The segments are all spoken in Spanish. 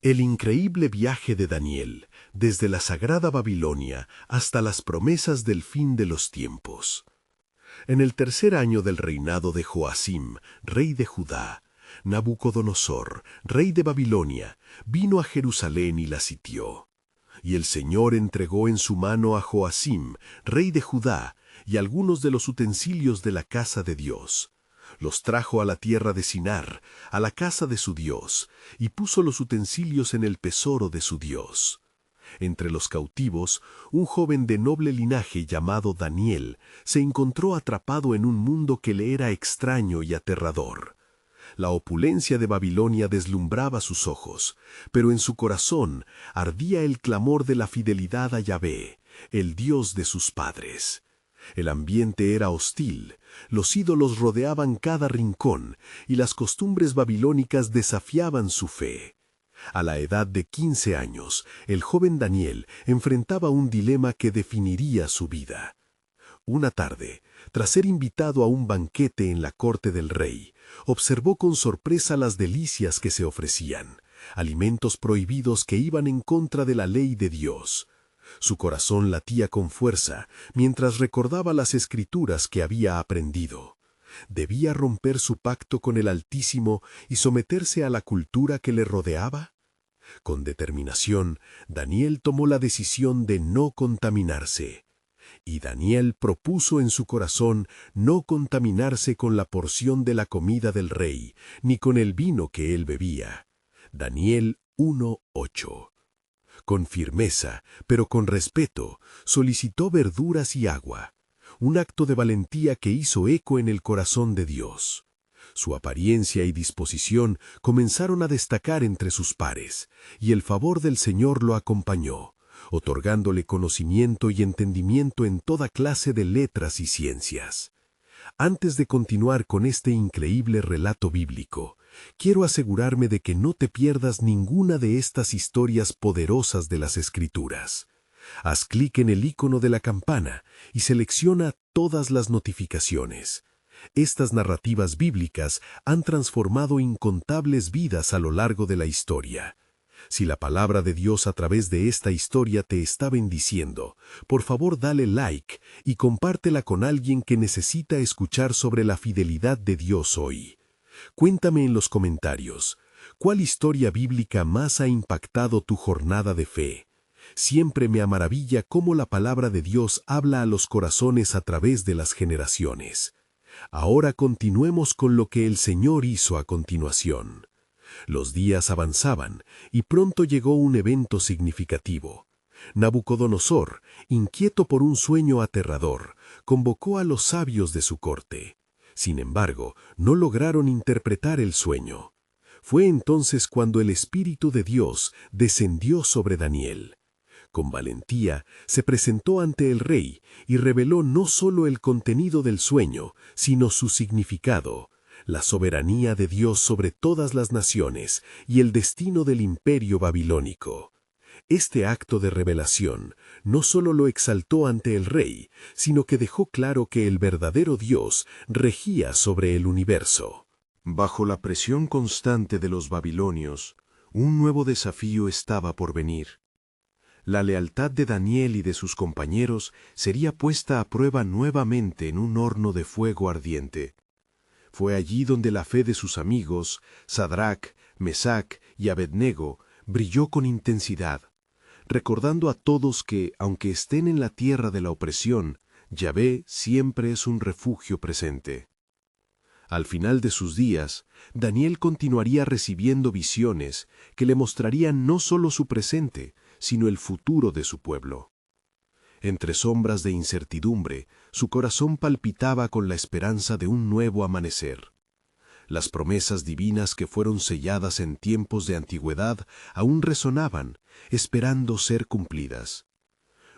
El increíble viaje de Daniel, desde la sagrada Babilonia hasta las promesas del fin de los tiempos. En el tercer año del reinado de Joacim, rey de Judá, Nabucodonosor, rey de Babilonia, vino a Jerusalén y la sitió. Y el Señor entregó en su mano a Joacim, rey de Judá, y algunos de los utensilios de la casa de Dios. Los trajo a la tierra de Sinar, a la casa de su Dios, y puso los utensilios en el tesoro de su Dios. Entre los cautivos, un joven de noble linaje llamado Daniel se encontró atrapado en un mundo que le era extraño y aterrador. La opulencia de Babilonia deslumbraba sus ojos, pero en su corazón ardía el clamor de la fidelidad a Yahvé, el Dios de sus padres. El ambiente era hostil, los ídolos rodeaban cada rincón y las costumbres babilónicas desafiaban su fe. A la edad de 15 años, el joven Daniel enfrentaba un dilema que definiría su vida. Una tarde, tras ser invitado a un banquete en la corte del rey, observó con sorpresa las delicias que se ofrecían, alimentos prohibidos que iban en contra de la ley de Dios. Su corazón latía con fuerza mientras recordaba las escrituras que había aprendido. ¿Debía romper su pacto con el Altísimo y someterse a la cultura que le rodeaba? Con determinación, Daniel tomó la decisión de no contaminarse. Y Daniel propuso en su corazón no contaminarse con la porción de la comida del rey, ni con el vino que él bebía. Daniel 1:8. Con firmeza, pero con respeto, solicitó verduras y agua, un acto de valentía que hizo eco en el corazón de Dios. Su apariencia y disposición comenzaron a destacar entre sus pares, y el favor del Señor lo acompañó, otorgándole conocimiento y entendimiento en toda clase de letras y ciencias. Antes de continuar con este increíble relato bíblico, quiero asegurarme de que no te pierdas ninguna de estas historias poderosas de las Escrituras. Haz clic en el icono de la campana y selecciona todas las notificaciones. Estas narrativas bíblicas han transformado incontables vidas a lo largo de la historia. Si la palabra de Dios a través de esta historia te está bendiciendo, por favor dale like y compártela con alguien que necesita escuchar sobre la fidelidad de Dios hoy. Cuéntame en los comentarios, ¿cuál historia bíblica más ha impactado tu jornada de fe? Siempre me maravilla cómo la palabra de Dios habla a los corazones a través de las generaciones. Ahora continuemos con lo que el Señor hizo a continuación. Los días avanzaban y pronto llegó un evento significativo. Nabucodonosor, inquieto por un sueño aterrador, convocó a los sabios de su corte. Sin embargo, no lograron interpretar el sueño. Fue entonces cuando el Espíritu de Dios descendió sobre Daniel. Con valentía se presentó ante el rey y reveló no solo el contenido del sueño, sino su significado, la soberanía de Dios sobre todas las naciones y el destino del imperio babilónico. Este acto de revelación no solo lo exaltó ante el rey, sino que dejó claro que el verdadero Dios regía sobre el universo. Bajo la presión constante de los babilonios, un nuevo desafío estaba por venir. La lealtad de Daniel y de sus compañeros sería puesta a prueba nuevamente en un horno de fuego ardiente. Fue allí donde la fe de sus amigos, Sadrac, Mesac y Abednego, brilló con intensidad, recordando a todos que, aunque estén en la tierra de la opresión, Yahvé siempre es un refugio presente. Al final de sus días, Daniel continuaría recibiendo visiones que le mostrarían no solo su presente, sino el futuro de su pueblo. Entre sombras de incertidumbre, su corazón palpitaba con la esperanza de un nuevo amanecer. Las promesas divinas que fueron selladas en tiempos de antigüedad aún resonaban, esperando ser cumplidas.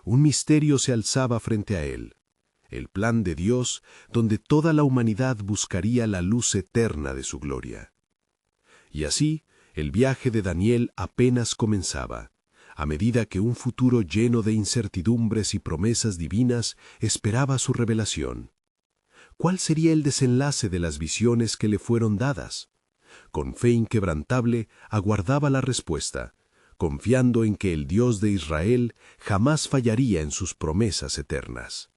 Un misterio se alzaba frente a él, el plan de Dios donde toda la humanidad buscaría la luz eterna de su gloria. Y así, el viaje de Daniel apenas comenzaba, a medida que un futuro lleno de incertidumbres y promesas divinas esperaba su revelación. ¿Cuál sería el desenlace de las visiones que le fueron dadas? Con fe inquebrantable aguardaba la respuesta, confiando en que el Dios de Israel jamás fallaría en sus promesas eternas.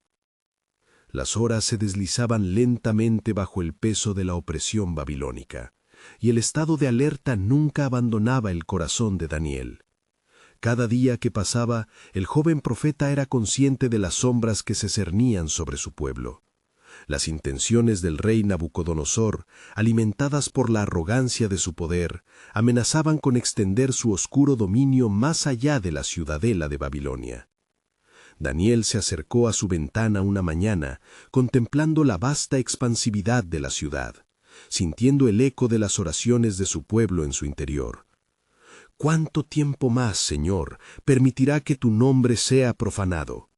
Las horas se deslizaban lentamente bajo el peso de la opresión babilónica, y el estado de alerta nunca abandonaba el corazón de Daniel. Cada día que pasaba, el joven profeta era consciente de las sombras que se cernían sobre su pueblo. Las intenciones del rey Nabucodonosor, alimentadas por la arrogancia de su poder, amenazaban con extender su oscuro dominio más allá de la ciudadela de Babilonia. Daniel se acercó a su ventana una mañana, contemplando la vasta expansividad de la ciudad, sintiendo el eco de las oraciones de su pueblo en su interior. ¿Cuánto tiempo más, Señor, permitirá que tu nombre sea profanado?,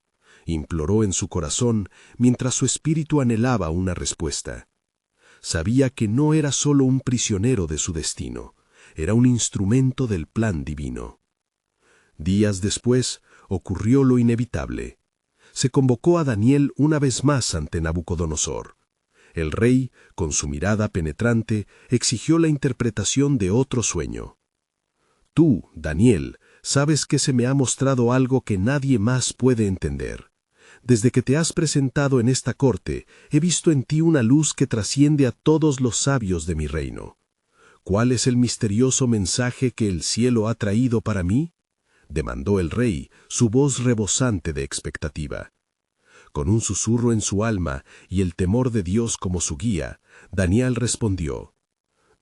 imploró en su corazón mientras su espíritu anhelaba una respuesta. Sabía que no era solo un prisionero de su destino, era un instrumento del plan divino. Días después ocurrió lo inevitable. Se convocó a Daniel una vez más ante Nabucodonosor. El rey, con su mirada penetrante, exigió la interpretación de otro sueño. Tú, Daniel, sabes que se me ha mostrado algo que nadie más puede entender. Desde que te has presentado en esta corte, he visto en ti una luz que trasciende a todos los sabios de mi reino. ¿Cuál es el misterioso mensaje que el cielo ha traído para mí?, demandó el rey, su voz rebosante de expectativa. Con un susurro en su alma y el temor de Dios como su guía, Daniel respondió: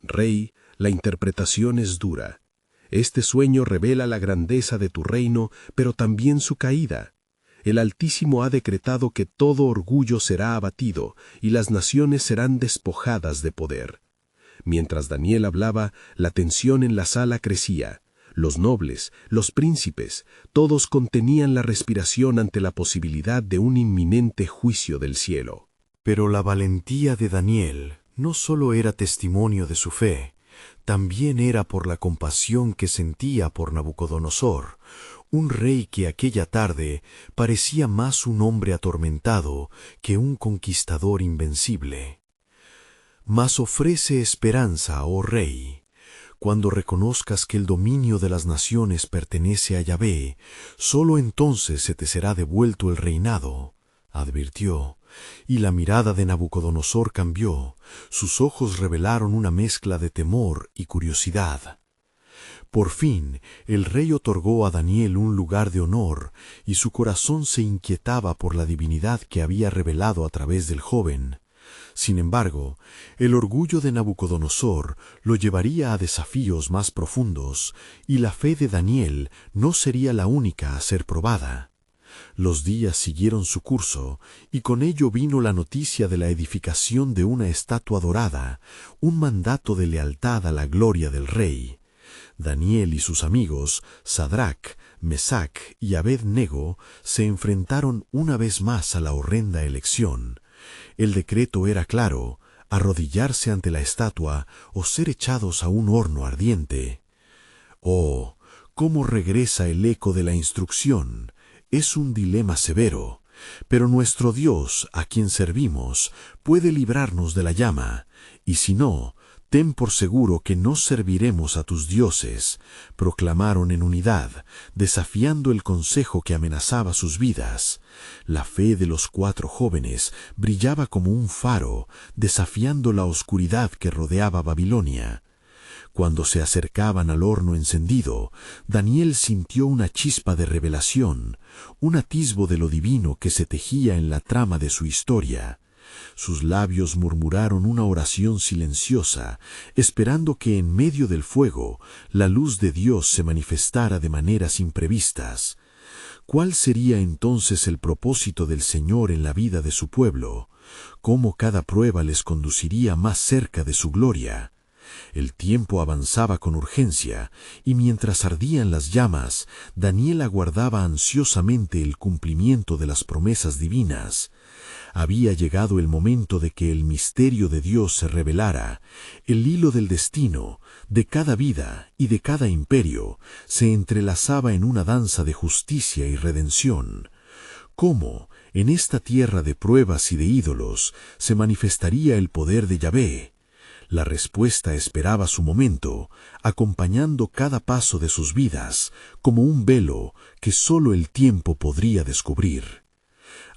Rey, la interpretación es dura. Este sueño revela la grandeza de tu reino, pero también su caída. El Altísimo ha decretado que todo orgullo será abatido y las naciones serán despojadas de poder. Mientras Daniel hablaba, la tensión en la sala crecía. Los nobles, los príncipes, todos contenían la respiración ante la posibilidad de un inminente juicio del cielo. Pero la valentía de Daniel no solo era testimonio de su fe, también era por la compasión que sentía por Nabucodonosor, un rey que aquella tarde parecía más un hombre atormentado que un conquistador invencible. Mas ofrece esperanza, oh rey. Cuando reconozcas que el dominio de las naciones pertenece a Yahvé, sólo entonces se te será devuelto el reinado, advirtió, y la mirada de Nabucodonosor cambió, sus ojos revelaron una mezcla de temor y curiosidad. Por fin, el rey otorgó a Daniel un lugar de honor, y su corazón se inquietaba por la divinidad que había revelado a través del joven. Sin embargo, el orgullo de Nabucodonosor lo llevaría a desafíos más profundos, y la fe de Daniel no sería la única a ser probada. Los días siguieron su curso, y con ello vino la noticia de la edificación de una estatua dorada, un mandato de lealtad a la gloria del rey. Daniel y sus amigos, Sadrac, Mesac y Abed-nego, se enfrentaron una vez más a la horrenda elección. El decreto era claro: arrodillarse ante la estatua o ser echados a un horno ardiente. Oh, cómo regresa el eco de la instrucción. Es un dilema severo, pero nuestro Dios, a quien servimos, puede librarnos de la llama, y si no, ten por seguro que no serviremos a tus dioses, proclamaron en unidad, desafiando el consejo que amenazaba sus vidas. La fe de los 4 jóvenes brillaba como un faro, desafiando la oscuridad que rodeaba Babilonia. Cuando se acercaban al horno encendido, Daniel sintió una chispa de revelación, un atisbo de lo divino que se tejía en la trama de su historia. Sus labios murmuraron una oración silenciosa, esperando que en medio del fuego la luz de Dios se manifestara de maneras imprevistas. ¿Cuál sería entonces el propósito del Señor en la vida de su pueblo? ¿Cómo cada prueba les conduciría más cerca de su gloria? El tiempo avanzaba con urgencia, y mientras ardían las llamas, Daniel aguardaba ansiosamente el cumplimiento de las promesas divinas. Había llegado el momento de que el misterio de Dios se revelara. El hilo del destino, de cada vida y de cada imperio, se entrelazaba en una danza de justicia y redención. ¿Cómo, en esta tierra de pruebas y de ídolos, se manifestaría el poder de Yahvé? La respuesta esperaba su momento, acompañando cada paso de sus vidas, como un velo que solo el tiempo podría descubrir.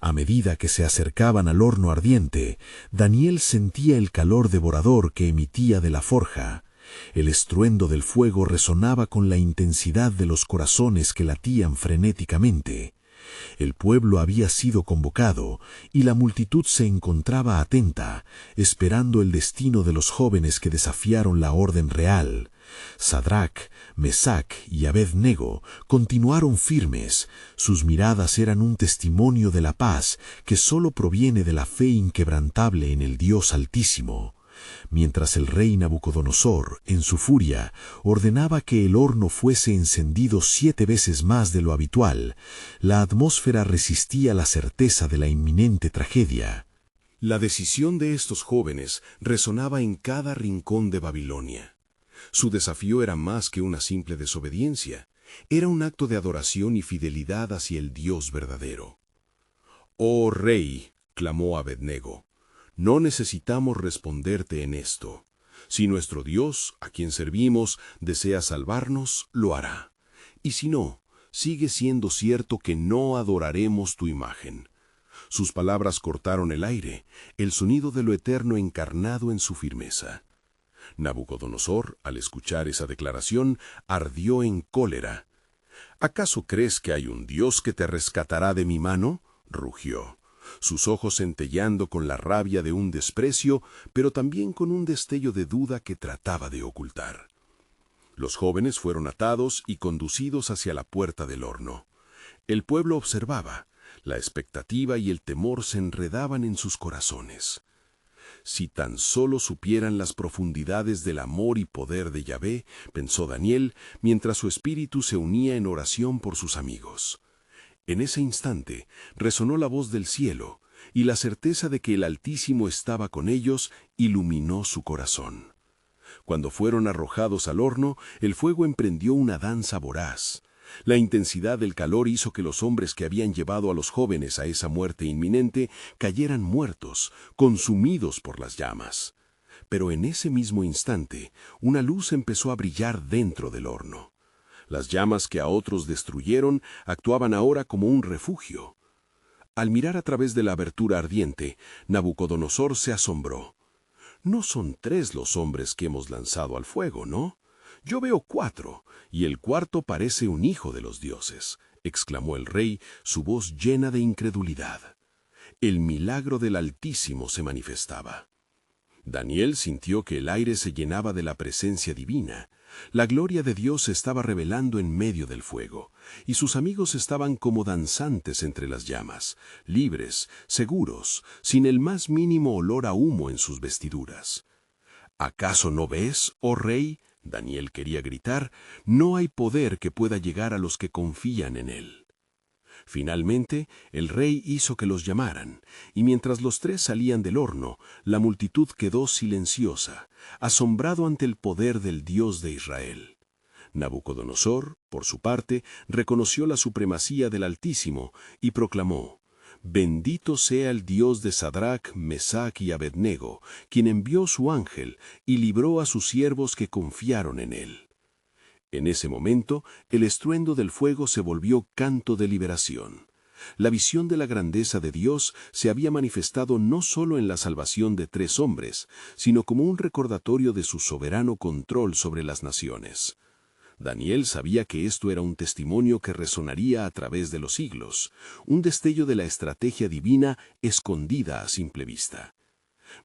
A medida que se acercaban al horno ardiente, Daniel sentía el calor devorador que emitía de la forja. El estruendo del fuego resonaba con la intensidad de los corazones que latían frenéticamente. El pueblo había sido convocado y la multitud se encontraba atenta, esperando el destino de los jóvenes que desafiaron la orden real. Sadrac, Mesac y Abed-Nego continuaron firmes. Sus miradas eran un testimonio de la paz que solo proviene de la fe inquebrantable en el Dios Altísimo. Mientras el rey Nabucodonosor, en su furia, ordenaba que el horno fuese encendido 7 veces más de lo habitual, la atmósfera resistía la certeza de la inminente tragedia. La decisión de estos jóvenes resonaba en cada rincón de Babilonia. Su desafío era más que una simple desobediencia, era un acto de adoración y fidelidad hacia el Dios verdadero. «Oh rey», clamó Abed-Nego, «no necesitamos responderte en esto. Si nuestro Dios, a quien servimos, desea salvarnos, lo hará. Y si no, sigue siendo cierto que no adoraremos tu imagen». Sus palabras cortaron el aire, el sonido de lo eterno encarnado en su firmeza. Nabucodonosor, al escuchar esa declaración, ardió en cólera. «¿Acaso crees que hay un Dios que te rescatará de mi mano?», rugió, sus ojos centelleando con la rabia de un desprecio, pero también con un destello de duda que trataba de ocultar. Los jóvenes fueron atados y conducidos hacia la puerta del horno. El pueblo observaba. La expectativa y el temor se enredaban en sus corazones. Si tan solo supieran las profundidades del amor y poder de Yahvé, pensó Daniel, mientras su espíritu se unía en oración por sus amigos. En ese instante resonó la voz del cielo, y la certeza de que el Altísimo estaba con ellos iluminó su corazón. Cuando fueron arrojados al horno, el fuego emprendió una danza voraz. La intensidad del calor hizo que los hombres que habían llevado a los jóvenes a esa muerte inminente cayeran muertos, consumidos por las llamas. Pero en ese mismo instante, una luz empezó a brillar dentro del horno. Las llamas que a otros destruyeron actuaban ahora como un refugio. Al mirar a través de la abertura ardiente, Nabucodonosor se asombró. «No son 3 los hombres que hemos lanzado al fuego, ¿no? Yo veo 4, y el cuarto parece un hijo de los dioses», exclamó el rey, su voz llena de incredulidad. El milagro del Altísimo se manifestaba. Daniel sintió que el aire se llenaba de la presencia divina. La gloria de Dios se estaba revelando en medio del fuego, y sus amigos estaban como danzantes entre las llamas, libres, seguros, sin el más mínimo olor a humo en sus vestiduras. «¿Acaso no ves, oh rey?», Daniel quería gritar, «no hay poder que pueda llegar a los que confían en él». Finalmente, el rey hizo que los llamaran, y mientras los 3 salían del horno, la multitud quedó silenciosa, asombrado ante el poder del Dios de Israel. Nabucodonosor, por su parte, reconoció la supremacía del Altísimo y proclamó: «Bendito sea el Dios de Sadrac, Mesac y Abed-Nego, quien envió su ángel y libró a sus siervos que confiaron en él». En ese momento, el estruendo del fuego se volvió canto de liberación. La visión de la grandeza de Dios se había manifestado no solo en la salvación de 3 hombres, sino como un recordatorio de su soberano control sobre las naciones. Daniel sabía que esto era un testimonio que resonaría a través de los siglos, un destello de la estrategia divina escondida a simple vista.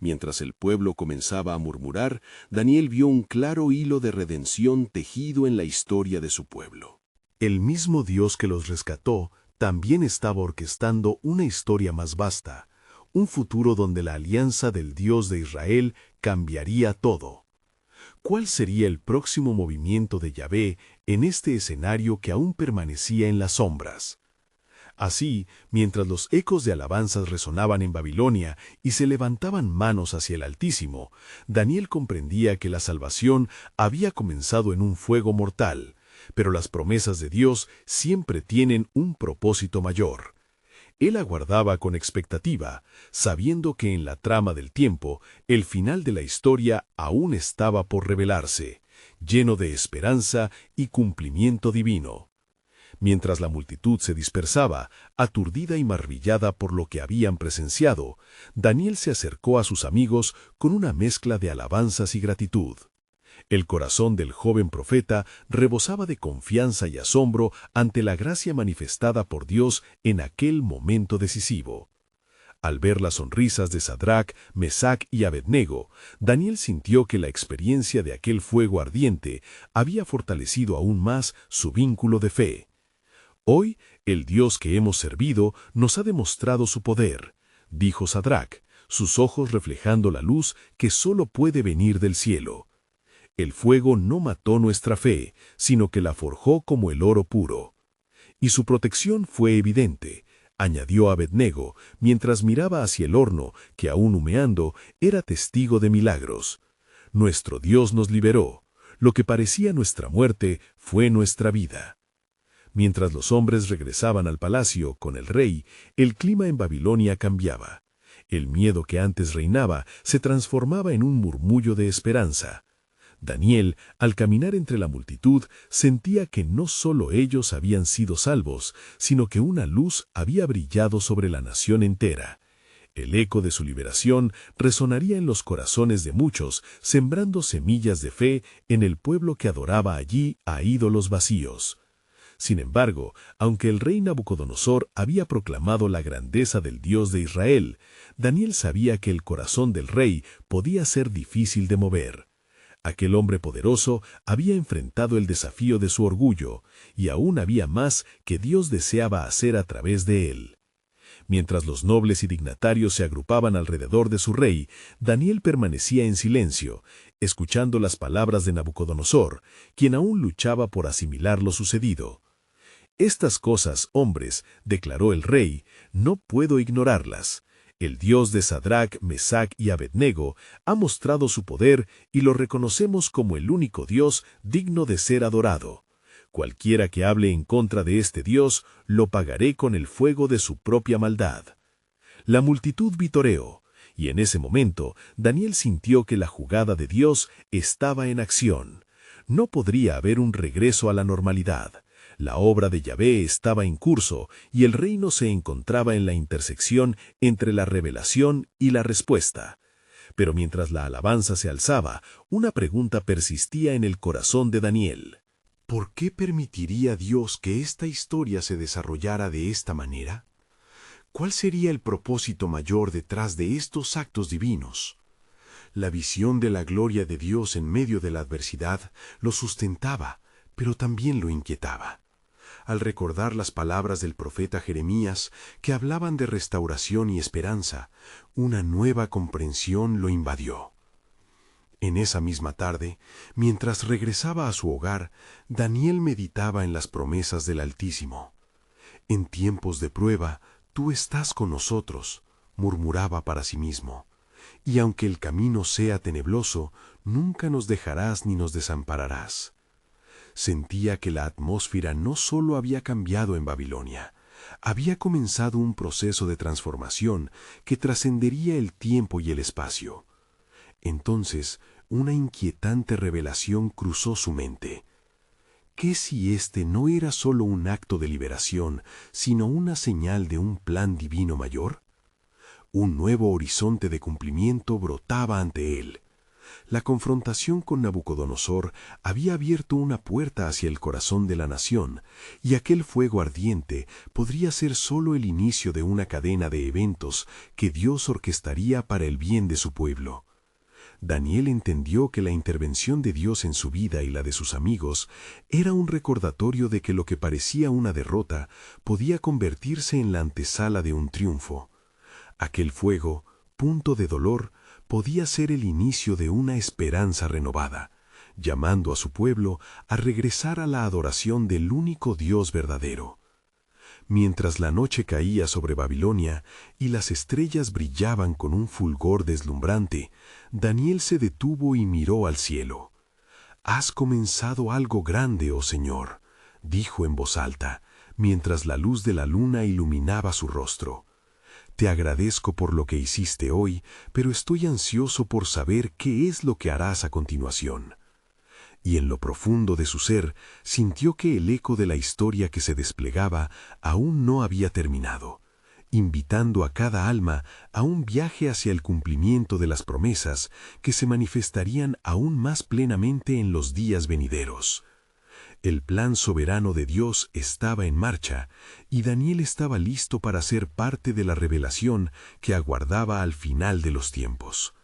Mientras el pueblo comenzaba a murmurar, Daniel vio un claro hilo de redención tejido en la historia de su pueblo. El mismo Dios que los rescató también estaba orquestando una historia más vasta, un futuro donde la alianza del Dios de Israel cambiaría todo. ¿Cuál sería el próximo movimiento de Yahvé en este escenario que aún permanecía en las sombras? Así, mientras los ecos de alabanzas resonaban en Babilonia y se levantaban manos hacia el Altísimo, Daniel comprendía que la salvación había comenzado en un fuego mortal, pero las promesas de Dios siempre tienen un propósito mayor. Él aguardaba con expectativa, sabiendo que en la trama del tiempo, el final de la historia aún estaba por revelarse, lleno de esperanza y cumplimiento divino. Mientras la multitud se dispersaba, aturdida y maravillada por lo que habían presenciado, Daniel se acercó a sus amigos con una mezcla de alabanzas y gratitud. El corazón del joven profeta rebosaba de confianza y asombro ante la gracia manifestada por Dios en aquel momento decisivo. Al ver las sonrisas de Sadrac, Mesac y Abednego, Daniel sintió que la experiencia de aquel fuego ardiente había fortalecido aún más su vínculo de fe. «Hoy, el Dios que hemos servido nos ha demostrado su poder», dijo Sadrac, sus ojos reflejando la luz que solo puede venir del cielo. «El fuego no mató nuestra fe, sino que la forjó como el oro puro». «Y su protección fue evidente», añadió Abednego, mientras miraba hacia el horno, que aún humeando, era testigo de milagros. «Nuestro Dios nos liberó. Lo que parecía nuestra muerte fue nuestra vida». Mientras los hombres regresaban al palacio con el rey, el clima en Babilonia cambiaba. El miedo que antes reinaba se transformaba en un murmullo de esperanza. Daniel, al caminar entre la multitud, sentía que no solo ellos habían sido salvos, sino que una luz había brillado sobre la nación entera. El eco de su liberación resonaría en los corazones de muchos, sembrando semillas de fe en el pueblo que adoraba allí a ídolos vacíos. Sin embargo, aunque el rey Nabucodonosor había proclamado la grandeza del Dios de Israel, Daniel sabía que el corazón del rey podía ser difícil de mover. Aquel hombre poderoso había enfrentado el desafío de su orgullo, y aún había más que Dios deseaba hacer a través de él. Mientras los nobles y dignatarios se agrupaban alrededor de su rey, Daniel permanecía en silencio, escuchando las palabras de Nabucodonosor, quien aún luchaba por asimilar lo sucedido. «Estas cosas, hombres», declaró el rey, «no puedo ignorarlas. El Dios de Sadrac, Mesac y Abednego ha mostrado su poder y lo reconocemos como el único Dios digno de ser adorado. Cualquiera que hable en contra de este Dios, lo pagaré con el fuego de su propia maldad». La multitud vitoreó, y en ese momento Daniel sintió que la jugada de Dios estaba en acción. No podría haber un regreso a la normalidad. La obra de Yahvé estaba en curso y el reino se encontraba en la intersección entre la revelación y la respuesta. Pero mientras la alabanza se alzaba, una pregunta persistía en el corazón de Daniel. ¿Por qué permitiría Dios que esta historia se desarrollara de esta manera? ¿Cuál sería el propósito mayor detrás de estos actos divinos? La visión de la gloria de Dios en medio de la adversidad lo sustentaba, pero también lo inquietaba. Al recordar las palabras del profeta Jeremías, que hablaban de restauración y esperanza, una nueva comprensión lo invadió. En esa misma tarde, mientras regresaba a su hogar, Daniel meditaba en las promesas del Altísimo. «En tiempos de prueba, tú estás con nosotros», murmuraba para sí mismo. «Y aunque el camino sea tenebroso, nunca nos dejarás ni nos desampararás». Sentía que la atmósfera no solo había cambiado en Babilonia, había comenzado un proceso de transformación que trascendería el tiempo y el espacio. Entonces, una inquietante revelación cruzó su mente. ¿Qué si este no era solo un acto de liberación, sino una señal de un plan divino mayor? Un nuevo horizonte de cumplimiento brotaba ante él. La confrontación con Nabucodonosor había abierto una puerta hacia el corazón de la nación, y aquel fuego ardiente podría ser solo el inicio de una cadena de eventos que Dios orquestaría para el bien de su pueblo. Daniel entendió que la intervención de Dios en su vida y la de sus amigos era un recordatorio de que lo que parecía una derrota podía convertirse en la antesala de un triunfo. Aquel fuego, punto de dolor, podía ser el inicio de una esperanza renovada, llamando a su pueblo a regresar a la adoración del único Dios verdadero. Mientras la noche caía sobre Babilonia y las estrellas brillaban con un fulgor deslumbrante, Daniel se detuvo y miró al cielo. «Has comenzado algo grande, oh Señor», dijo en voz alta, mientras la luz de la luna iluminaba su rostro. Te agradezco por lo que hiciste hoy, pero estoy ansioso por saber qué es lo que harás a continuación. Y en lo profundo de su ser sintió que el eco de la historia que se desplegaba aún no había terminado, invitando a cada alma a un viaje hacia el cumplimiento de las promesas que se manifestarían aún más plenamente en los días venideros. El plan soberano de Dios estaba en marcha, y Daniel estaba listo para ser parte de la revelación que aguardaba al final de los tiempos.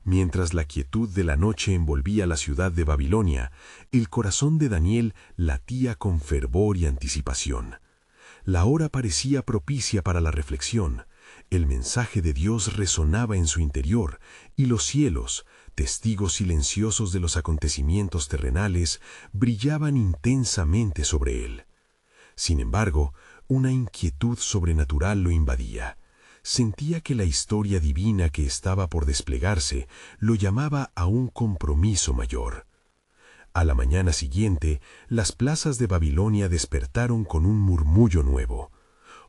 Mientras la quietud de la noche envolvía la ciudad de Babilonia, el corazón de Daniel latía con fervor y anticipación. La hora parecía propicia para la reflexión, el mensaje de Dios resonaba en su interior, y los cielos, testigos silenciosos de los acontecimientos terrenales, brillaban intensamente sobre él. Sin embargo, una inquietud sobrenatural lo invadía. Sentía que la historia divina que estaba por desplegarse lo llamaba a un compromiso mayor. A la mañana siguiente, las plazas de Babilonia despertaron con un murmullo nuevo.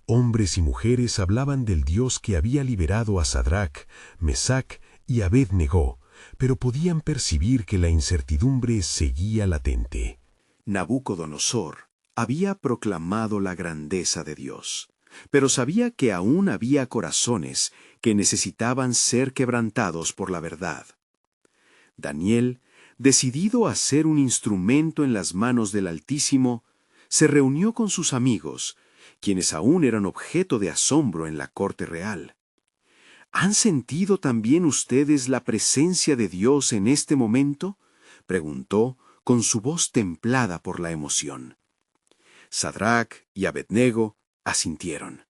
Hombres y mujeres hablaban del Dios que había liberado a Sadrach, Mesac y Abed-Negó, pero podían percibir que la incertidumbre seguía latente. Nabucodonosor había proclamado la grandeza de Dios, pero sabía que aún había corazones que necesitaban ser quebrantados por la verdad. Daniel, decidido a ser un instrumento en las manos del Altísimo, se reunió con sus amigos, quienes aún eran objeto de asombro en la corte real. ¿Han sentido también ustedes la presencia de Dios en este momento?, preguntó con su voz templada por la emoción. Sadrach y Abed-Nego asintieron.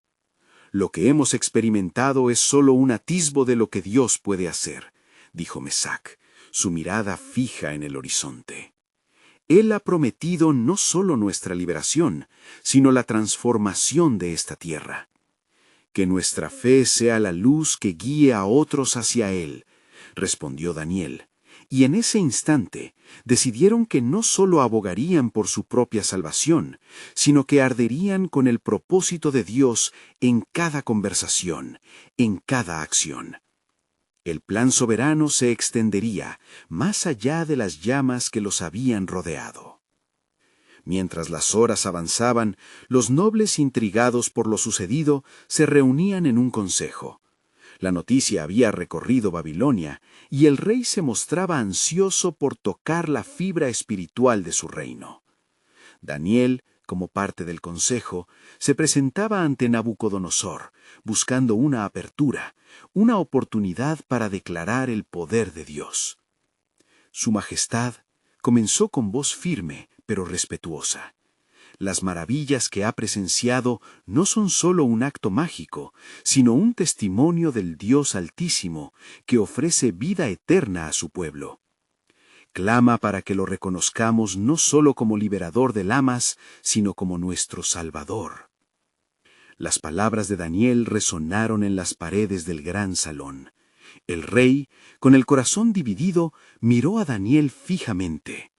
Lo que hemos experimentado es solo un atisbo de lo que Dios puede hacer, dijo Mesac, su mirada fija en el horizonte. Él ha prometido no solo nuestra liberación, sino la transformación de esta tierra. Que nuestra fe sea la luz que guíe a otros hacia Él, respondió Daniel, y en ese instante decidieron que no solo abogarían por su propia salvación, sino que arderían con el propósito de Dios en cada conversación, en cada acción. El plan soberano se extendería más allá de las llamas que los habían rodeado. Mientras las horas avanzaban, los nobles intrigados por lo sucedido se reunían en un consejo. La noticia había recorrido Babilonia y el rey se mostraba ansioso por tocar la fibra espiritual de su reino. Daniel, como parte del consejo, se presentaba ante Nabucodonosor, buscando una apertura, una oportunidad para declarar el poder de Dios. Su Majestad comenzó con voz firme, pero respetuosa. Las maravillas que ha presenciado no son solo un acto mágico, sino un testimonio del Dios Altísimo que ofrece vida eterna a su pueblo. Clama para que lo reconozcamos no solo como liberador de lamas, sino como nuestro Salvador. Las palabras de Daniel resonaron en las paredes del gran salón. El rey, con el corazón dividido, miró a Daniel fijamente.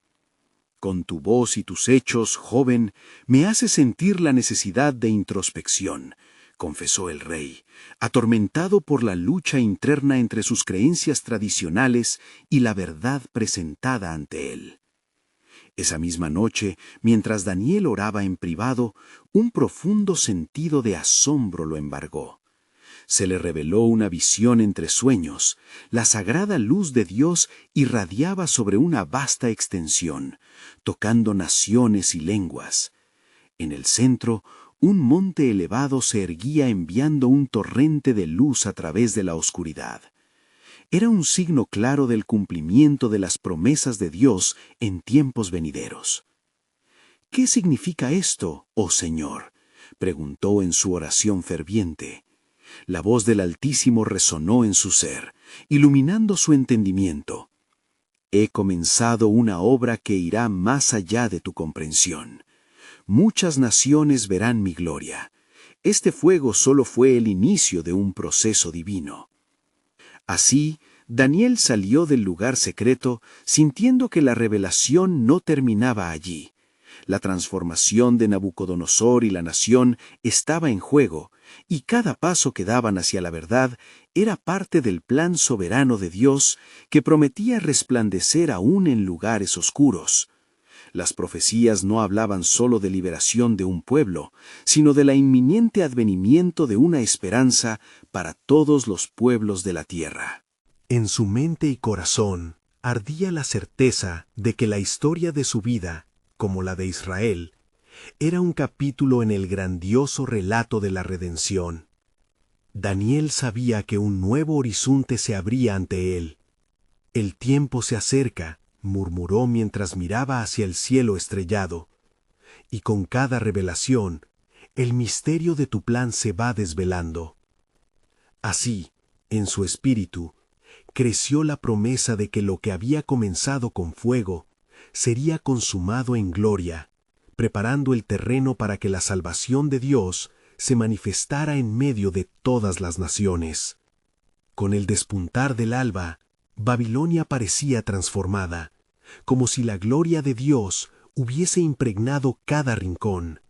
Con tu voz y tus hechos, joven, me hace sentir la necesidad de introspección, confesó el rey, atormentado por la lucha interna entre sus creencias tradicionales y la verdad presentada ante él. Esa misma noche, mientras Daniel oraba en privado, un profundo sentido de asombro lo embargó. Se le reveló una visión entre sueños. La sagrada luz de Dios irradiaba sobre una vasta extensión, tocando naciones y lenguas. En el centro, un monte elevado se erguía enviando un torrente de luz a través de la oscuridad. Era un signo claro del cumplimiento de las promesas de Dios en tiempos venideros. ¿Qué significa esto, oh Señor?, preguntó en su oración ferviente. La voz del Altísimo resonó en su ser, iluminando su entendimiento. He comenzado una obra que irá más allá de tu comprensión. Muchas naciones verán mi gloria. Este fuego solo fue el inicio de un proceso divino. Así, Daniel salió del lugar secreto, sintiendo que la revelación no terminaba allí. La transformación de Nabucodonosor y la nación estaba en juego, y cada paso que daban hacia la verdad era parte del plan soberano de Dios que prometía resplandecer aún en lugares oscuros. Las profecías no hablaban solo de liberación de un pueblo, sino de la inminente advenimiento de una esperanza para todos los pueblos de la tierra. En su mente y corazón ardía la certeza de que la historia de su vida, como la de Israel, era un capítulo en el grandioso relato de la redención. Daniel sabía que un nuevo horizonte se abría ante él. «El tiempo se acerca», murmuró mientras miraba hacia el cielo estrellado, «y con cada revelación, el misterio de tu plan se va desvelando». Así, en su espíritu, creció la promesa de que lo que había comenzado con fuego sería consumado en gloria, preparando el terreno para que la salvación de Dios se manifestara en medio de todas las naciones. Con el despuntar del alba, Babilonia parecía transformada, como si la gloria de Dios hubiese impregnado cada rincón.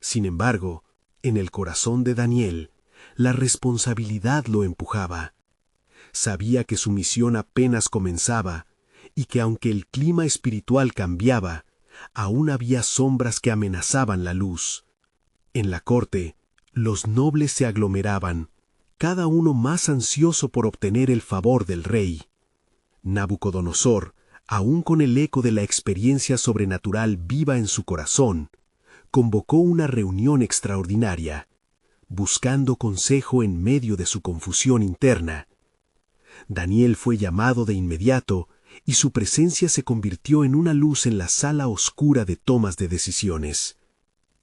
Sin embargo, en el corazón de Daniel, la responsabilidad lo empujaba. Sabía que su misión apenas comenzaba y que aunque el clima espiritual cambiaba, aún había sombras que amenazaban la luz. En la corte, los nobles se aglomeraban, cada uno más ansioso por obtener el favor del rey. Nabucodonosor, aún con el eco de la experiencia sobrenatural viva en su corazón, convocó una reunión extraordinaria, buscando consejo en medio de su confusión interna. Daniel fue llamado de inmediato y su presencia se convirtió en una luz en la sala oscura de tomas de decisiones.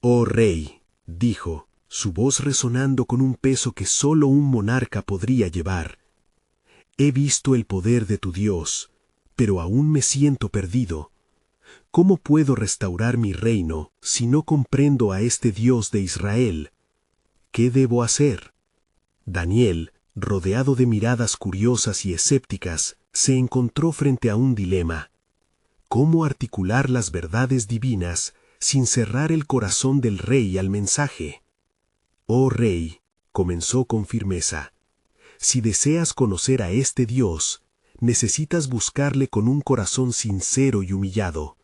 «Oh rey», dijo, su voz resonando con un peso que solo un monarca podría llevar, «he visto el poder de tu Dios, pero aún me siento perdido. ¿Cómo puedo restaurar mi reino si no comprendo a este Dios de Israel? ¿Qué debo hacer?» Daniel, rodeado de miradas curiosas y escépticas, se encontró frente a un dilema. ¿Cómo articular las verdades divinas sin cerrar el corazón del rey al mensaje? «Oh rey», comenzó con firmeza, «si deseas conocer a este Dios, necesitas buscarle con un corazón sincero y humillado.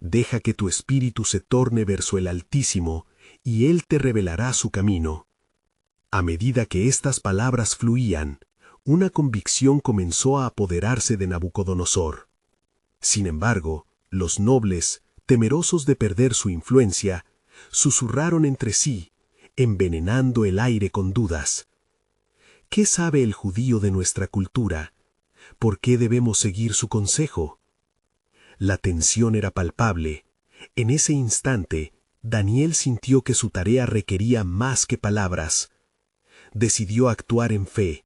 Deja que tu espíritu se torne verso el Altísimo, y Él te revelará su camino». A medida que estas palabras fluían, una convicción comenzó a apoderarse de Nabucodonosor. Sin embargo, los nobles, temerosos de perder su influencia, susurraron entre sí, envenenando el aire con dudas. ¿Qué sabe el judío de nuestra cultura? ¿Por qué debemos seguir su consejo? La tensión era palpable. En ese instante, Daniel sintió que su tarea requería más que palabras. Decidió actuar en fe.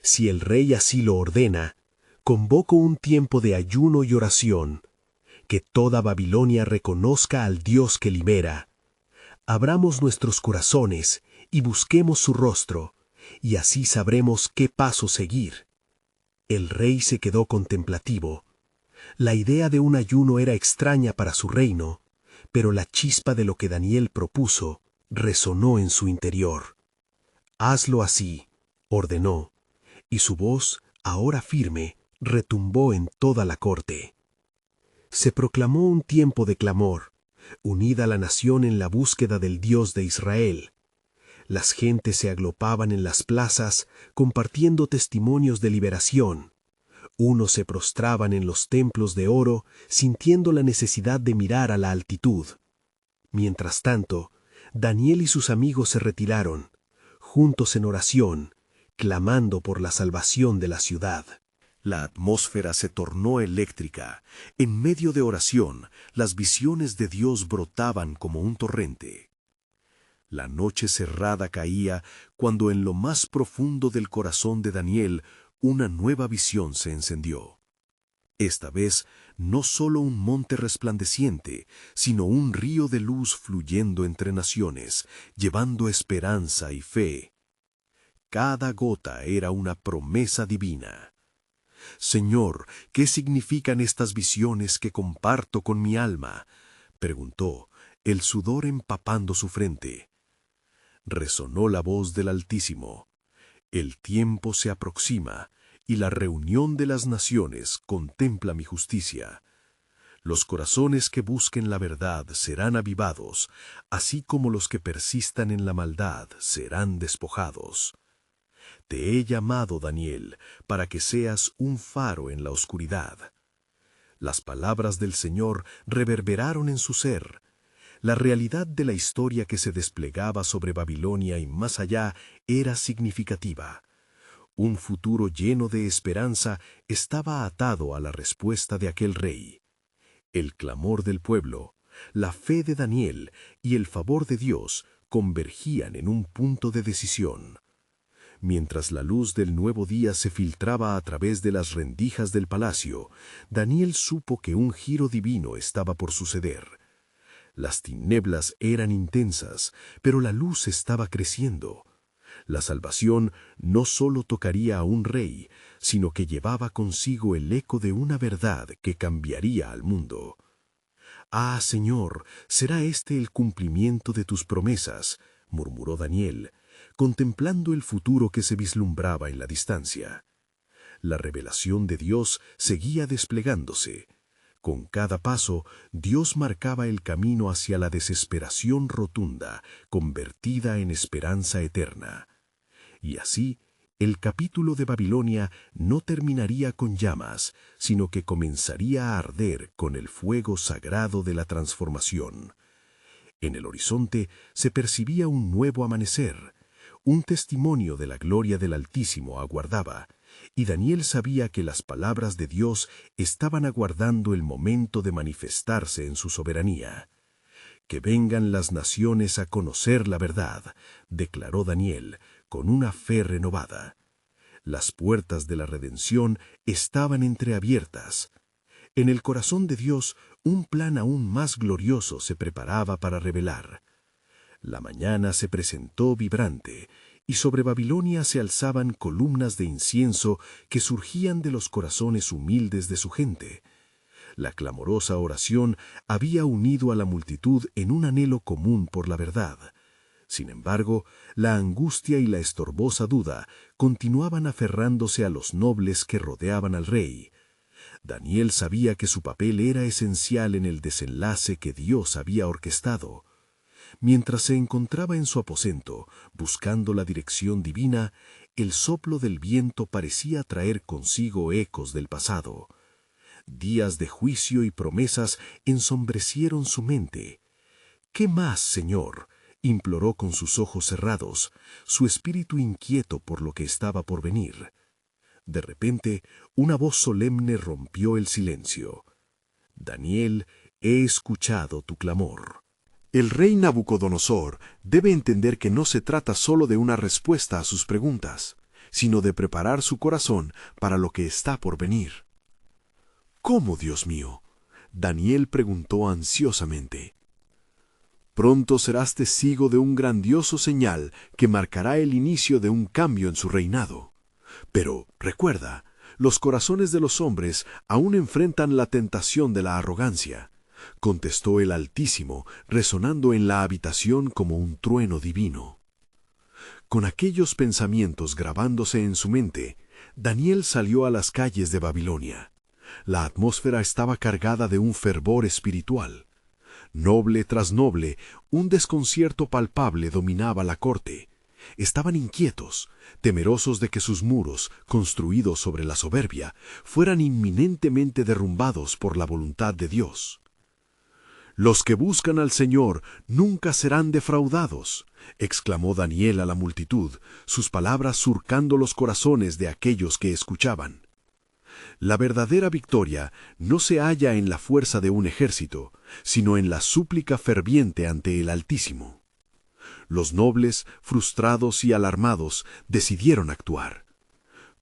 Si el rey así lo ordena, convoco un tiempo de ayuno y oración. Que toda Babilonia reconozca al Dios que libera. Abramos nuestros corazones y busquemos su rostro, y así sabremos qué paso seguir. El rey se quedó contemplativo. La idea de un ayuno era extraña para su reino, pero la chispa de lo que Daniel propuso resonó en su interior. «Hazlo así», ordenó, y su voz, ahora firme, retumbó en toda la corte. Se proclamó un tiempo de clamor, unida la nación en la búsqueda del Dios de Israel. Las gentes se agolpaban en las plazas, compartiendo testimonios de liberación. Unos se prostraban en los templos de oro, sintiendo la necesidad de mirar a la altitud. Mientras tanto, Daniel y sus amigos se retiraron, juntos en oración, clamando por la salvación de la ciudad. La atmósfera se tornó eléctrica. En medio de oración, las visiones de Dios brotaban como un torrente. La noche cerrada caía cuando en lo más profundo del corazón de Daniel una nueva visión se encendió. Esta vez no solo un monte resplandeciente, sino un río de luz fluyendo entre naciones, llevando esperanza y fe. Cada gota era una promesa divina. «Señor, ¿qué significan estas visiones que comparto con mi alma?», preguntó, el sudor empapando su frente. Resonó la voz del Altísimo. El tiempo se aproxima, y la reunión de las naciones contempla mi justicia. Los corazones que busquen la verdad serán avivados, así como los que persistan en la maldad serán despojados. Te he llamado, Daniel, para que seas un faro en la oscuridad. Las palabras del Señor reverberaron en su ser. La realidad de la historia que se desplegaba sobre Babilonia y más allá era significativa. Un futuro lleno de esperanza estaba atado a la respuesta de aquel rey. El clamor del pueblo, la fe de Daniel y el favor de Dios convergían en un punto de decisión. Mientras la luz del nuevo día se filtraba a través de las rendijas del palacio, Daniel supo que un giro divino estaba por suceder. Las tinieblas eran intensas, pero la luz estaba creciendo. La salvación no solo tocaría a un rey, sino que llevaba consigo el eco de una verdad que cambiaría al mundo. «Ah, Señor, ¿será este el cumplimiento de tus promesas?», murmuró Daniel, contemplando el futuro que se vislumbraba en la distancia. La revelación de Dios seguía desplegándose. Con cada paso, Dios marcaba el camino hacia la desesperación rotunda, convertida en esperanza eterna. Y así, el capítulo de Babilonia no terminaría con llamas, sino que comenzaría a arder con el fuego sagrado de la transformación. En el horizonte se percibía un nuevo amanecer. Un testimonio de la gloria del Altísimo aguardaba, y Daniel sabía que las palabras de Dios estaban aguardando el momento de manifestarse en su soberanía. «Que vengan las naciones a conocer la verdad», declaró Daniel, con una fe renovada. Las puertas de la redención estaban entreabiertas. En el corazón de Dios, un plan aún más glorioso se preparaba para revelar. La mañana se presentó vibrante, y sobre Babilonia se alzaban columnas de incienso que surgían de los corazones humildes de su gente. La clamorosa oración había unido a la multitud en un anhelo común por la verdad. Sin embargo, la angustia y la estorbosa duda continuaban aferrándose a los nobles que rodeaban al rey. Daniel sabía que su papel era esencial en el desenlace que Dios había orquestado. Mientras se encontraba en su aposento, buscando la dirección divina, el soplo del viento parecía traer consigo ecos del pasado. Días de juicio y promesas ensombrecieron su mente. «¿Qué más, Señor?», imploró con sus ojos cerrados, su espíritu inquieto por lo que estaba por venir. De repente, una voz solemne rompió el silencio. «Daniel, he escuchado tu clamor». El rey Nabucodonosor debe entender que no se trata solo de una respuesta a sus preguntas, sino de preparar su corazón para lo que está por venir. «¿Cómo, Dios mío?», Daniel preguntó ansiosamente. «Pronto serás testigo de un grandioso señal que marcará el inicio de un cambio en su reinado. Pero, recuerda, los corazones de los hombres aún enfrentan la tentación de la arrogancia», contestó el Altísimo, resonando en la habitación como un trueno divino. Con aquellos pensamientos grabándose en su mente, Daniel salió a las calles de Babilonia. La atmósfera estaba cargada de un fervor espiritual. Noble tras noble, un desconcierto palpable dominaba la corte. Estaban inquietos, temerosos de que sus muros, construidos sobre la soberbia, fueran inminentemente derrumbados por la voluntad de Dios. «Los que buscan al Señor nunca serán defraudados», exclamó Daniel a la multitud, sus palabras surcando los corazones de aquellos que escuchaban. La verdadera victoria no se halla en la fuerza de un ejército, sino en la súplica ferviente ante el Altísimo. Los nobles, frustrados y alarmados, decidieron actuar.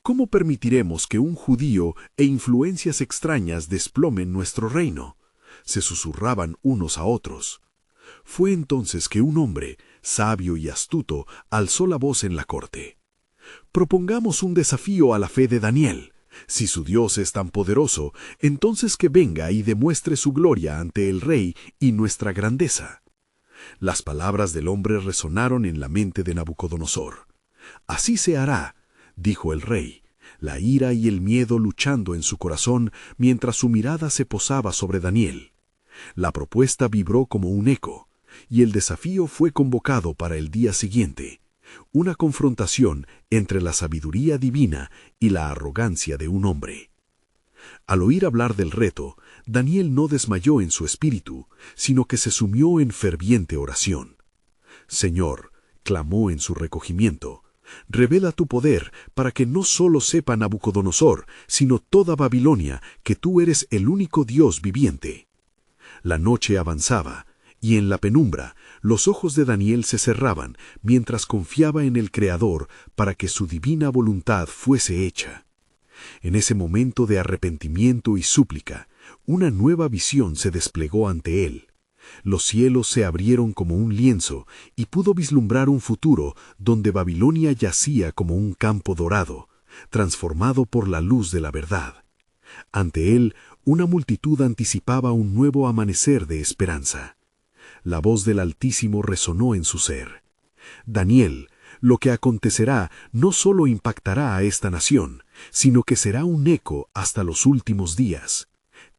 ¿Cómo permitiremos que un judío e influencias extrañas desplomen nuestro reino?, se susurraban unos a otros. Fue entonces que un hombre, sabio y astuto, alzó la voz en la corte. «Propongamos un desafío a la fe de Daniel», Si su Dios es tan poderoso, entonces que venga y demuestre su gloria ante el rey y nuestra grandeza. Las palabras del hombre resonaron en la mente de Nabucodonosor. Así se hará, dijo el rey, la ira y el miedo luchando en su corazón mientras su mirada se posaba sobre Daniel. La propuesta vibró como un eco, y el desafío fue convocado para el día siguiente. Una confrontación entre la sabiduría divina y la arrogancia de un hombre. Al oír hablar del reto, Daniel no desmayó en su espíritu, sino que se sumió en ferviente oración. Señor, clamó en su recogimiento, revela tu poder para que no solo sepa Nabucodonosor, sino toda Babilonia, que tú eres el único Dios viviente. La noche avanzaba, y en la penumbra los ojos de Daniel se cerraban mientras confiaba en el Creador para que su divina voluntad fuese hecha. En ese momento de arrepentimiento y súplica, una nueva visión se desplegó ante él. Los cielos se abrieron como un lienzo y pudo vislumbrar un futuro donde Babilonia yacía como un campo dorado, transformado por la luz de la verdad. Ante él, una multitud anticipaba un nuevo amanecer de esperanza. La voz del Altísimo resonó en su ser. Daniel, lo que acontecerá no solo impactará a esta nación, sino que será un eco hasta los últimos días.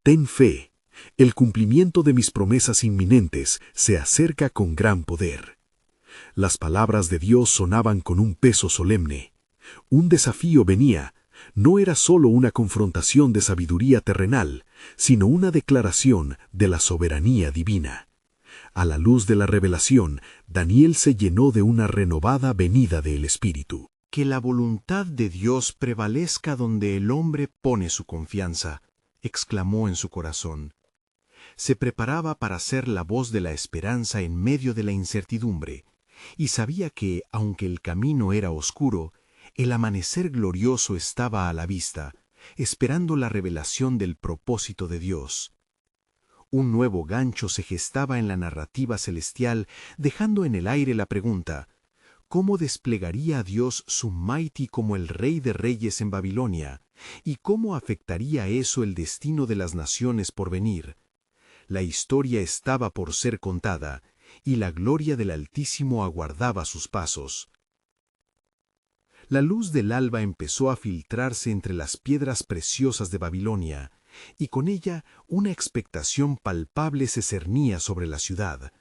Ten fe, el cumplimiento de mis promesas inminentes se acerca con gran poder. Las palabras de Dios sonaban con un peso solemne. Un desafío venía. No era solo una confrontación de sabiduría terrenal, sino una declaración de la soberanía divina. A la luz de la revelación, Daniel se llenó de una renovada venida del Espíritu. Que la voluntad de Dios prevalezca donde el hombre pone su confianza, exclamó en su corazón. Se preparaba para ser la voz de la esperanza en medio de la incertidumbre, y sabía que, aunque el camino era oscuro, el amanecer glorioso estaba a la vista, esperando la revelación del propósito de Dios. Un nuevo gancho se gestaba en la narrativa celestial, dejando en el aire la pregunta: ¿cómo desplegaría a Dios su mighty como el Rey de Reyes en Babilonia? ¿Y cómo afectaría eso el destino de las naciones por venir? La historia estaba por ser contada, y la gloria del Altísimo aguardaba sus pasos. La luz del alba empezó a filtrarse entre las piedras preciosas de Babilonia, y con ella una expectación palpable se cernía sobre la ciudad.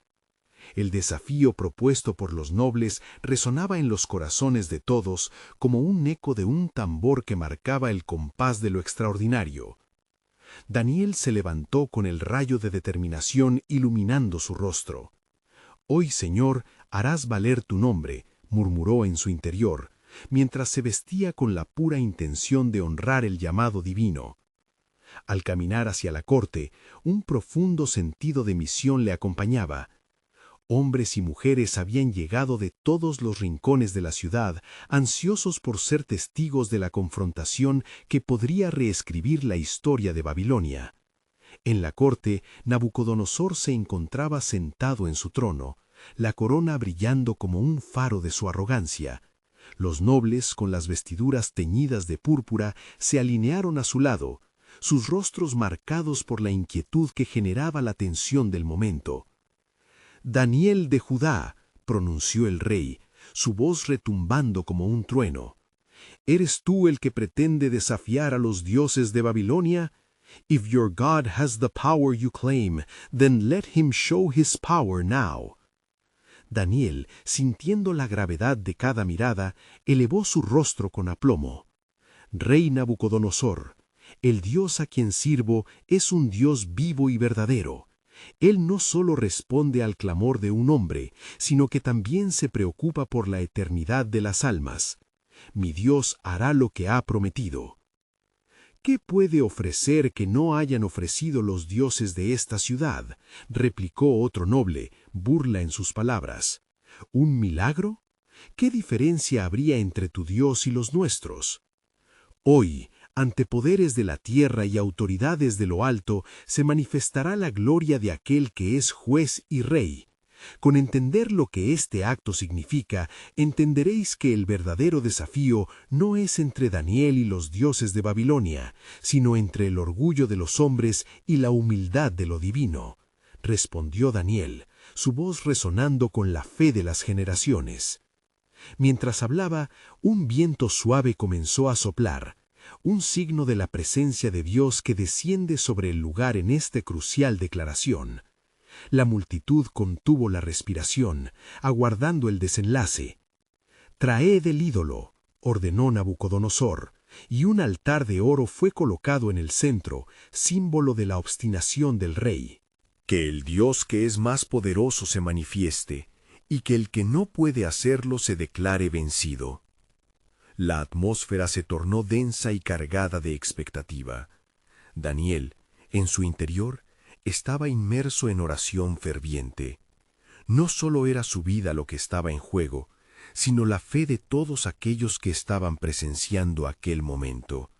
El desafío propuesto por los nobles resonaba en los corazones de todos como un eco de un tambor que marcaba el compás de lo extraordinario. Daniel se levantó con el rayo de determinación iluminando su rostro. «Hoy, Señor, harás valer tu nombre», murmuró en su interior, mientras se vestía con la pura intención de honrar el llamado divino. Al caminar hacia la corte, un profundo sentido de misión le acompañaba. Hombres y mujeres habían llegado de todos los rincones de la ciudad, ansiosos por ser testigos de la confrontación que podría reescribir la historia de Babilonia. En la corte, Nabucodonosor se encontraba sentado en su trono, la corona brillando como un faro de su arrogancia. Los nobles, con las vestiduras teñidas de púrpura, se alinearon a su lado, sus rostros marcados por la inquietud que generaba la tensión del momento. «Daniel de Judá», pronunció el rey, su voz retumbando como un trueno. «¿Eres tú el que pretende desafiar a los dioses de Babilonia? If your God has the power you claim, then let him show his power now». Daniel, sintiendo la gravedad de cada mirada, elevó su rostro con aplomo. «Rey Nabucodonosor, el Dios a quien sirvo es un Dios vivo y verdadero. Él no solo responde al clamor de un hombre, sino que también se preocupa por la eternidad de las almas. Mi Dios hará lo que ha prometido». «¿Qué puede ofrecer que no hayan ofrecido los dioses de esta ciudad?», replicó otro noble, burla en sus palabras. «¿Un milagro? ¿Qué diferencia habría entre tu Dios y los nuestros? Hoy, ante poderes de la tierra y autoridades de lo alto, se manifestará la gloria de aquel que es juez y rey. Con entender lo que este acto significa, entenderéis que el verdadero desafío no es entre Daniel y los dioses de Babilonia, sino entre el orgullo de los hombres y la humildad de lo divino. Respondió Daniel, su voz resonando con la fe de las generaciones. Mientras hablaba, un viento suave comenzó a soplar, un signo de la presencia de Dios que desciende sobre el lugar en esta crucial declaración. La multitud contuvo la respiración, aguardando el desenlace. «Traed el ídolo», ordenó Nabucodonosor, y un altar de oro fue colocado en el centro, símbolo de la obstinación del rey. Que el Dios que es más poderoso se manifieste, y que el que no puede hacerlo se declare vencido. La atmósfera se tornó densa y cargada de expectativa. Daniel, en su interior, estaba inmerso en oración ferviente. No solo era su vida lo que estaba en juego, sino la fe de todos aquellos que estaban presenciando aquel momento.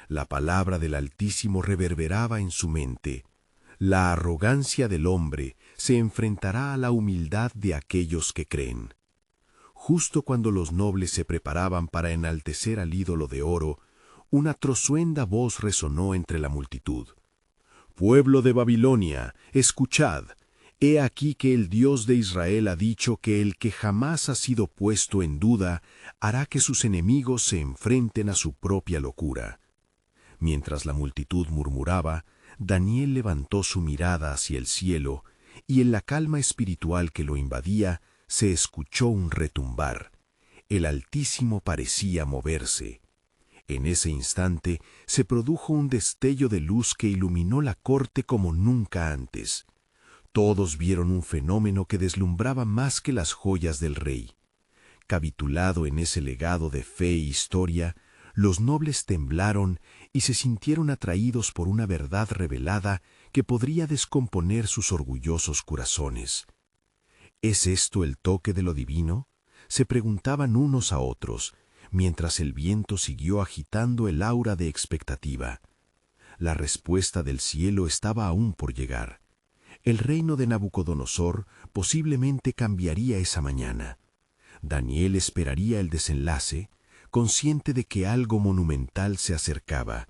La palabra del Altísimo reverberaba en su mente. La arrogancia del hombre se enfrentará a la humildad de aquellos que creen. Justo cuando los nobles se preparaban para enaltecer al ídolo de oro, una trozuenda voz resonó entre la multitud. «Pueblo de Babilonia, escuchad. He aquí que el Dios de Israel ha dicho que el que jamás ha sido puesto en duda hará que sus enemigos se enfrenten a su propia locura». Mientras la multitud murmuraba, Daniel levantó su mirada hacia el cielo, y en la calma espiritual que lo invadía, se escuchó un retumbar. El Altísimo parecía moverse. En ese instante se produjo un destello de luz que iluminó la corte como nunca antes. Todos vieron un fenómeno que deslumbraba más que las joyas del rey. Capitulado en ese legado de fe e historia, los nobles temblaron y se sintieron atraídos por una verdad revelada que podría descomponer sus orgullosos corazones. ¿Es esto el toque de lo divino?, se preguntaban unos a otros, mientras el viento siguió agitando el aura de expectativa. La respuesta del cielo estaba aún por llegar. El reino de Nabucodonosor posiblemente cambiaría esa mañana. Daniel esperaría el desenlace, consciente de que algo monumental se acercaba,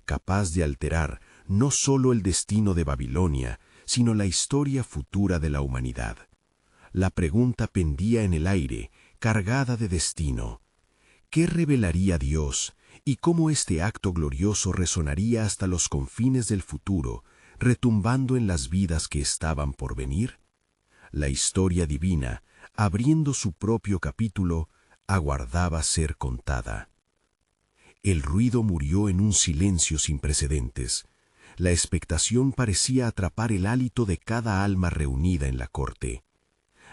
capaz de alterar no solo el destino de Babilonia, sino la historia futura de la humanidad. La pregunta pendía en el aire, cargada de destino. ¿Qué revelaría Dios y cómo este acto glorioso resonaría hasta los confines del futuro, retumbando en las vidas que estaban por venir? La historia divina, abriendo su propio capítulo, aguardaba ser contada. El ruido murió en un silencio sin precedentes. La expectación parecía atrapar el hálito de cada alma reunida en la corte.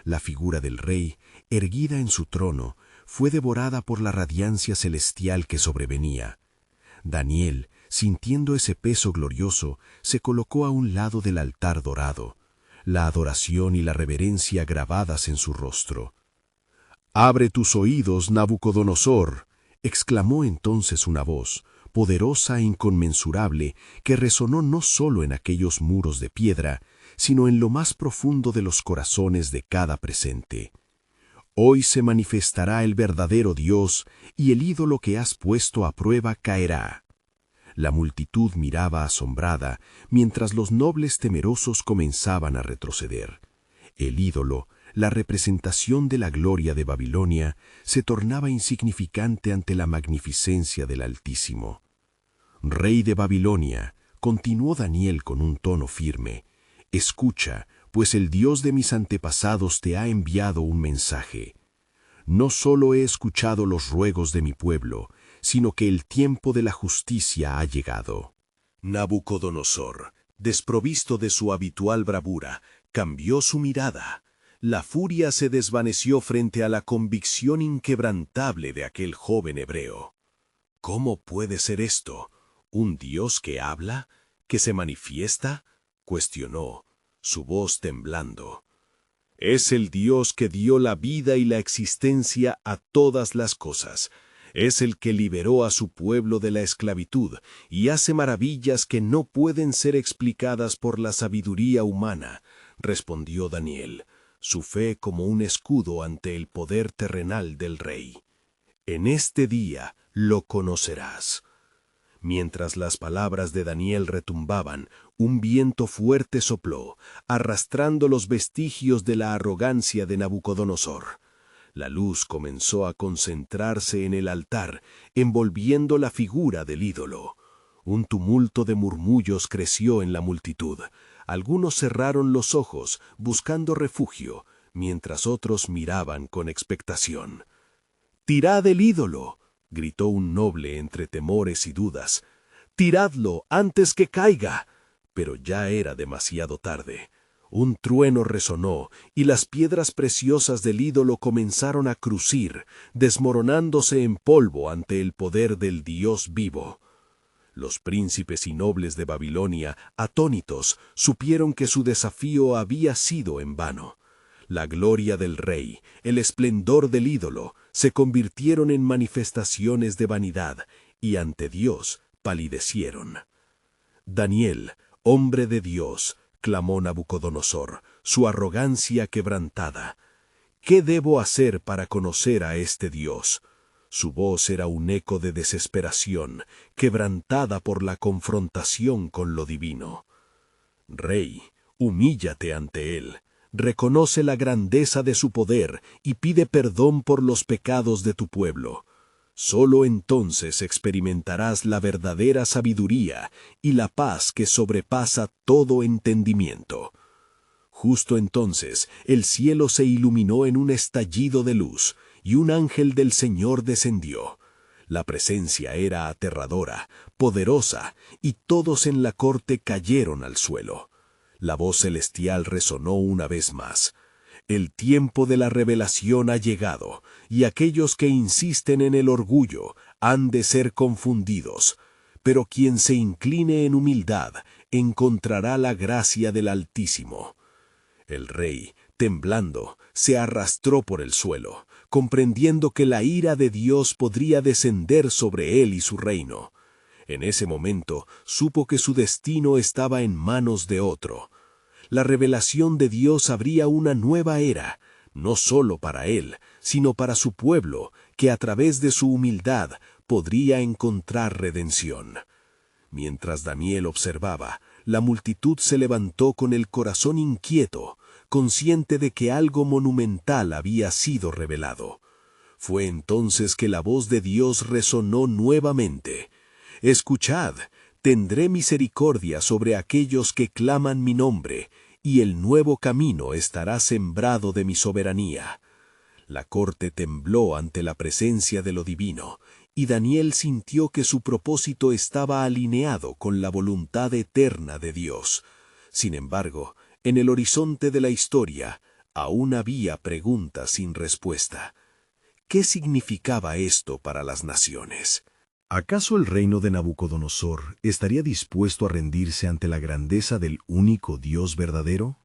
La figura del rey, erguida en su trono, fue devorada por la radiancia celestial que sobrevenía. Daniel, sintiendo ese peso glorioso, se colocó a un lado del altar dorado, la adoración y la reverencia grabadas en su rostro. «Abre tus oídos, Nabucodonosor», exclamó entonces una voz, poderosa e inconmensurable, que resonó no solo en aquellos muros de piedra, sino en lo más profundo de los corazones de cada presente. «Hoy se manifestará el verdadero Dios, y el ídolo que has puesto a prueba caerá». La multitud miraba asombrada, mientras los nobles temerosos comenzaban a retroceder. El ídolo, la representación de la gloria de Babilonia, se tornaba insignificante ante la magnificencia del Altísimo. «Rey de Babilonia», continuó Daniel con un tono firme, «escucha, pues el Dios de mis antepasados te ha enviado un mensaje. No solo he escuchado los ruegos de mi pueblo, sino que el tiempo de la justicia ha llegado». Nabucodonosor, desprovisto de su habitual bravura, cambió su mirada. La furia se desvaneció frente a la convicción inquebrantable de aquel joven hebreo. «¿Cómo puede ser esto? ¿Un Dios que habla? ¿Que se manifiesta?», cuestionó, su voz temblando. «Es el Dios que dio la vida y la existencia a todas las cosas. Es el que liberó a su pueblo de la esclavitud y hace maravillas que no pueden ser explicadas por la sabiduría humana», respondió Daniel, su fe como un escudo ante el poder terrenal del rey. En este día lo conocerás. Mientras las palabras de Daniel retumbaban, un viento fuerte sopló, arrastrando los vestigios de la arrogancia de Nabucodonosor. La luz comenzó a concentrarse en el altar, envolviendo la figura del ídolo. Un tumulto de murmullos creció en la multitud. Algunos cerraron los ojos, buscando refugio, mientras otros miraban con expectación. «¡Tirad el ídolo!», gritó un noble entre temores y dudas. «¡Tiradlo antes que caiga!». Pero ya era demasiado tarde. Un trueno resonó y las piedras preciosas del ídolo comenzaron a crujir, desmoronándose en polvo ante el poder del Dios vivo. Los príncipes y nobles de Babilonia, atónitos, supieron que su desafío había sido en vano. La gloria del rey, el esplendor del ídolo, se convirtieron en manifestaciones de vanidad, y ante Dios palidecieron. «Daniel, hombre de Dios», clamó Nabucodonosor, su arrogancia quebrantada. «¿Qué debo hacer para conocer a este Dios?». Su voz era un eco de desesperación, quebrantada por la confrontación con lo divino. «Rey, humíllate ante él. Reconoce la grandeza de su poder y pide perdón por los pecados de tu pueblo. Solo entonces experimentarás la verdadera sabiduría y la paz que sobrepasa todo entendimiento». Justo entonces el cielo se iluminó en un estallido de luz, y un ángel del Señor descendió. La presencia era aterradora, poderosa, y todos en la corte cayeron al suelo. La voz celestial resonó una vez más. «El tiempo de la revelación ha llegado, y aquellos que insisten en el orgullo han de ser confundidos. Pero quien se incline en humildad encontrará la gracia del Altísimo». El rey, temblando, se arrastró por el suelo, comprendiendo que la ira de Dios podría descender sobre él y su reino. En ese momento supo que su destino estaba en manos de otro. La revelación de Dios abría una nueva era, no solo para él, sino para su pueblo, que a través de su humildad podría encontrar redención. Mientras Daniel observaba, la multitud se levantó con el corazón inquieto, consciente de que algo monumental había sido revelado. Fue entonces que la voz de Dios resonó nuevamente. «Escuchad, tendré misericordia sobre aquellos que claman mi nombre, y el nuevo camino estará sembrado de mi soberanía». La corte tembló ante la presencia de lo divino, y Daniel sintió que su propósito estaba alineado con la voluntad eterna de Dios. Sin embargo, en el horizonte de la historia, aún había preguntas sin respuesta. ¿Qué significaba esto para las naciones? ¿Acaso el reino de Nabucodonosor estaría dispuesto a rendirse ante la grandeza del único Dios verdadero?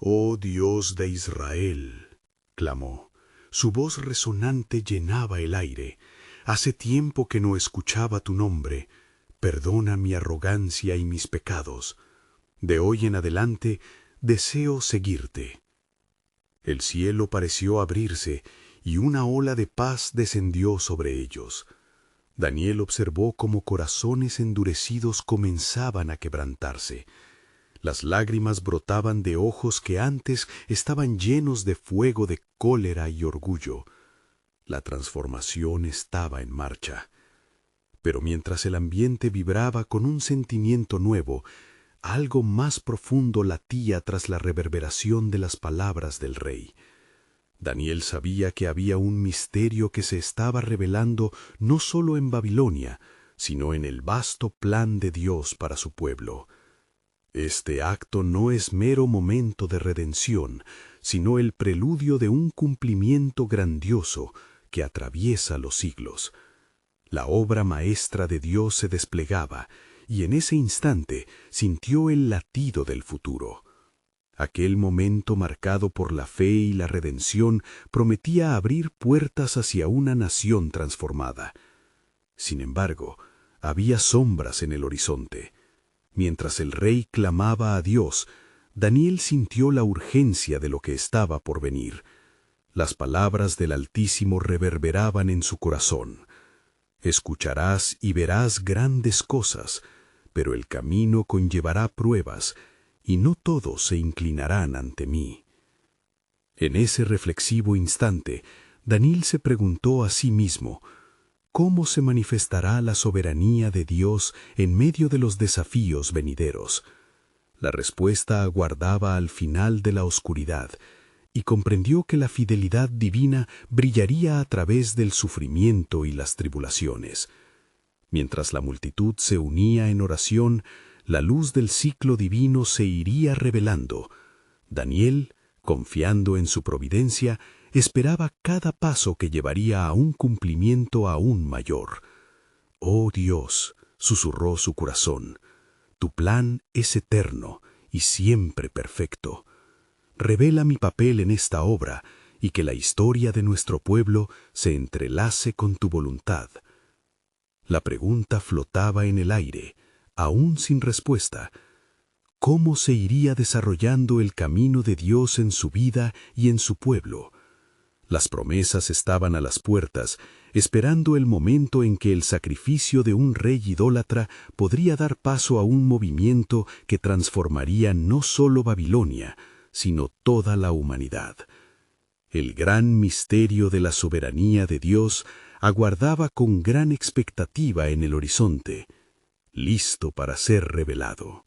«Oh Dios de Israel», clamó. Su voz resonante llenaba el aire. «Hace tiempo que no escuchaba tu nombre. Perdona mi arrogancia y mis pecados. De hoy en adelante deseo seguirte». El cielo pareció abrirse y una ola de paz descendió sobre ellos. Daniel observó cómo corazones endurecidos comenzaban a quebrantarse. Las lágrimas brotaban de ojos que antes estaban llenos de fuego de cólera y orgullo. La transformación estaba en marcha. Pero mientras el ambiente vibraba con un sentimiento nuevo, algo más profundo latía tras la reverberación de las palabras del rey. Daniel sabía que había un misterio que se estaba revelando no solo en Babilonia, sino en el vasto plan de Dios para su pueblo. Este acto no es mero momento de redención, sino el preludio de un cumplimiento grandioso que atraviesa los siglos. La obra maestra de Dios se desplegaba, y en ese instante sintió el latido del futuro. Aquel momento marcado por la fe y la redención prometía abrir puertas hacia una nación transformada. Sin embargo, había sombras en el horizonte. Mientras el rey clamaba a Dios, Daniel sintió la urgencia de lo que estaba por venir. Las palabras del Altísimo reverberaban en su corazón. «Escucharás y verás grandes cosas, pero el camino conllevará pruebas, y no todos se inclinarán ante mí». En ese reflexivo instante, Daniel se preguntó a sí mismo, ¿cómo se manifestará la soberanía de Dios en medio de los desafíos venideros? La respuesta aguardaba al final de la oscuridad, y comprendió que la fidelidad divina brillaría a través del sufrimiento y las tribulaciones. Mientras la multitud se unía en oración, la luz del ciclo divino se iría revelando. Daniel, confiando en su providencia, esperaba cada paso que llevaría a un cumplimiento aún mayor. «Oh Dios», susurró su corazón, «tu plan es eterno y siempre perfecto. Revela mi papel en esta obra y que la historia de nuestro pueblo se entrelace con tu voluntad». La pregunta flotaba en el aire, aún sin respuesta. ¿Cómo se iría desarrollando el camino de Dios en su vida y en su pueblo? Las promesas estaban a las puertas, esperando el momento en que el sacrificio de un rey idólatra podría dar paso a un movimiento que transformaría no solo Babilonia, sino toda la humanidad. El gran misterio de la soberanía de Dios aguardaba con gran expectativa en el horizonte, listo para ser revelado.